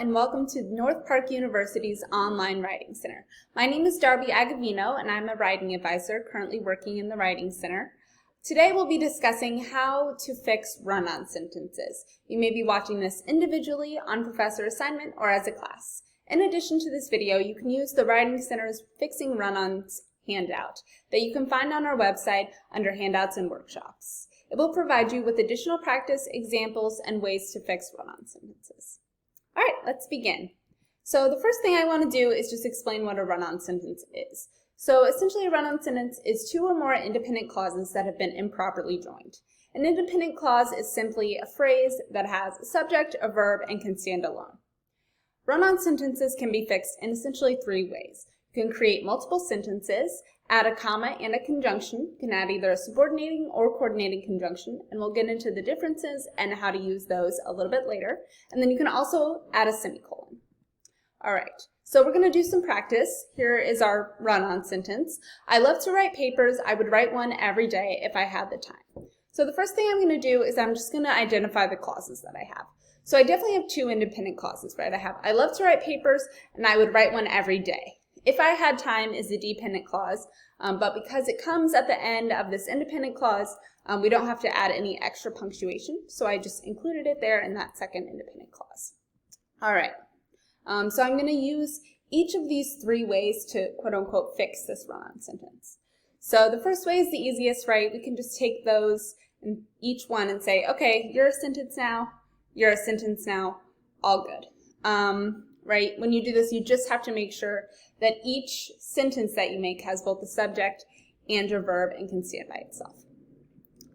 and welcome to North Park University's Online Writing Center. My name is Darby Agavino, and I'm a writing advisor currently working in the Writing Center. Today we'll be discussing how to fix run-on sentences. You may be watching this individually on professor assignment or as a class. In addition to this video, you can use the Writing Center's Fixing Run-Ons handout that you can find on our website under Handouts and Workshops. It will provide you with additional practice, examples, and ways to fix run-on sentences. All right, let's begin. So the first thing I want to do is just explain what a run-on sentence is. So essentially a run-on sentence is two or more independent clauses that have been improperly joined. An independent clause is simply a phrase that has a subject, a verb, and can stand alone. Run-on sentences can be fixed in essentially three ways. You can create multiple sentences, add a comma and a conjunction. You can add either a subordinating or coordinating conjunction, and we'll get into the differences and how to use those a little bit later. And then you can also add a semicolon. All right, so we're going to do some practice. Here is our run-on sentence. I love to write papers. I would write one every day if I had the time. So the first thing I'm going to do is I'm just going to identify the clauses that I have. So I definitely have two independent clauses, right? I love to write papers, and I would write one every day. If I had time is the dependent clause, but because it comes at the end of this independent clause, we don't have to add any extra punctuation, so I just included it there in that second independent clause. All right, so I'm going to use each of these three ways to quote-unquote fix this run-on sentence. So the first way is the easiest, right? We can just take those and each one and say, okay, you're a sentence now, you're a sentence now, all good. Right? When you do this, you just have to make sure that each sentence that you make has both a subject and a verb and can stand by itself.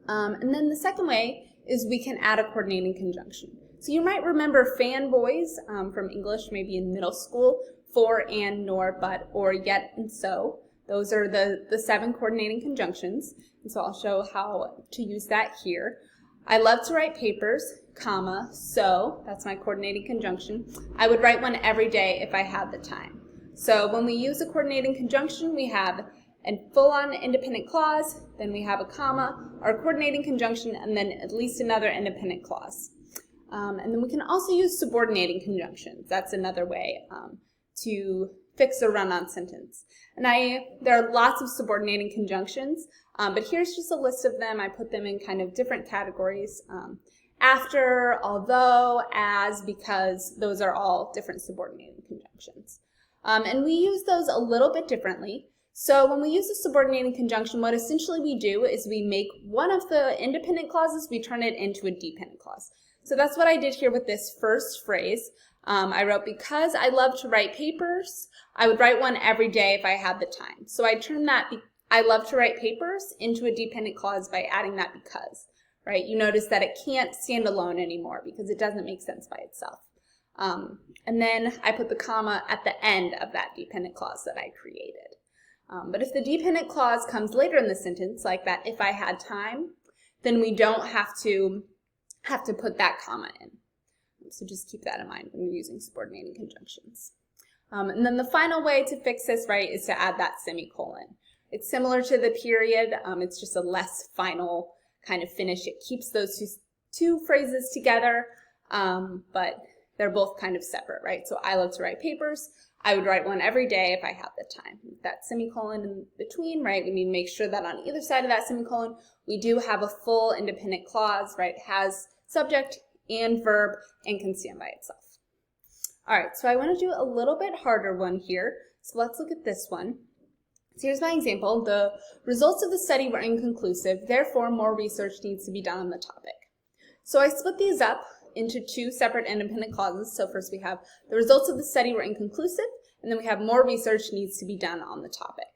And then the second way is we can add a coordinating conjunction. So you might remember fanboys from English, maybe in middle school, for, and, nor, but, or, yet, and so. Those are the 7 coordinating conjunctions. And so I'll show how to use that here. I love to write papers, comma, so, that's my coordinating conjunction. I would write one every day if I had the time. So when we use a coordinating conjunction, we have a full-on independent clause, then we have a comma, our coordinating conjunction, and then at least another independent clause. And then we can also use subordinating conjunctions. That's another way to fix a run-on sentence. And there are lots of subordinating conjunctions, but here's just a list of them. I put them in kind of different categories. After, although, as, because, those are all different subordinating conjunctions. And we use those a little bit differently. So when we use a subordinating conjunction, what essentially we do is we make one of the independent clauses, we turn it into a dependent clause. So that's what I did here with this first phrase. I wrote, because I love to write papers, I would write one every day if I had the time. So I turned that, I love to write papers, into a dependent clause by adding that because, right? You notice that it can't stand alone anymore because it doesn't make sense by itself. And then I put the comma at the end of that dependent clause that I created. But if the dependent clause comes later in the sentence, like that if I had time, then we don't have to put that comma in. So just keep that in mind when you're using subordinating conjunctions. And then the final way to fix this, right, is to add that semicolon. It's similar to the period, it's just a less final kind of finish. It keeps those two phrases together, but they're both kind of separate, right? So I love to write papers. I would write one every day if I had the time. With that semicolon in between, right, we need to make sure that on either side of that semicolon, we do have a full independent clause, right? It has subject and verb and can stand by itself. All right, so I want to do a little bit harder one here. So let's look at this one. So here's my example. The results of the study were inconclusive, therefore more research needs to be done on the topic. So I split these up into two separate independent clauses. So first we have the results of the study were inconclusive, and then we have more research needs to be done on the topic.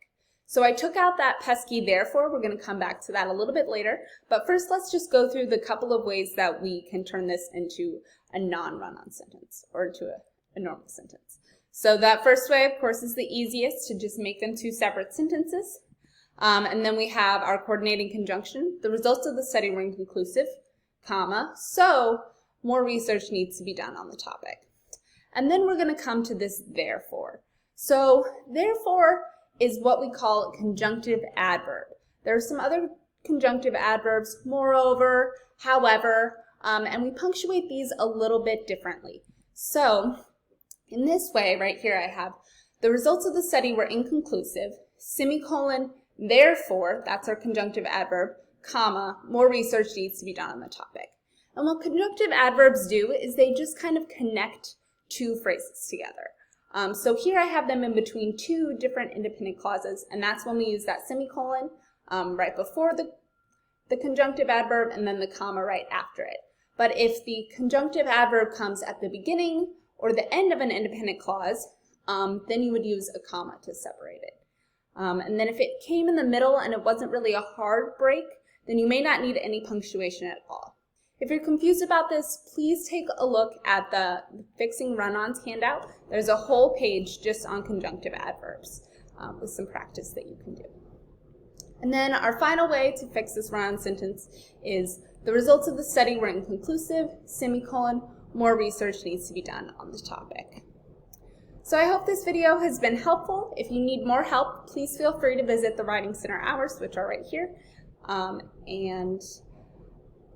So I took out that pesky therefore. We're going to come back to that a little bit later. But first let's just go through the couple of ways that we can turn this into a non-run-on sentence or into a normal sentence. So that first way, of course, is the easiest, to just make them two separate sentences. And then we have our coordinating conjunction. The results of the study were inconclusive, comma, so more research needs to be done on the topic. And then we're going to come to this therefore. So therefore is what we call a conjunctive adverb. There are some other conjunctive adverbs, moreover, however, and we punctuate these a little bit differently. So In this way, right here I have the results of the study were inconclusive, semicolon, therefore, that's our conjunctive adverb, comma, more research needs to be done on the topic. And what conjunctive adverbs do is they just kind of connect two phrases together. So here I have them in between two different independent clauses, and that's when we use that semicolon right before the conjunctive adverb and then the comma right after it. But if the conjunctive adverb comes at the beginning or the end of an independent clause, then you would use a comma to separate it. And then if it came in the middle and it wasn't really a hard break, then you may not need any punctuation at all. If you're confused about this, please take a look at the Fixing Run-Ons handout. There's a whole page just on conjunctive adverbs with some practice that you can do. And then our final way to fix this run-on sentence is the results of the study were inconclusive, semicolon, more research needs to be done on the topic. So I hope this video has been helpful. If you need more help, please feel free to visit the Writing Center hours, which are right here, and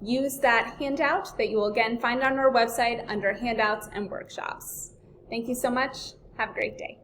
use that handout that you will again find on our website under handouts and workshops. Thank you so much. Have a great day.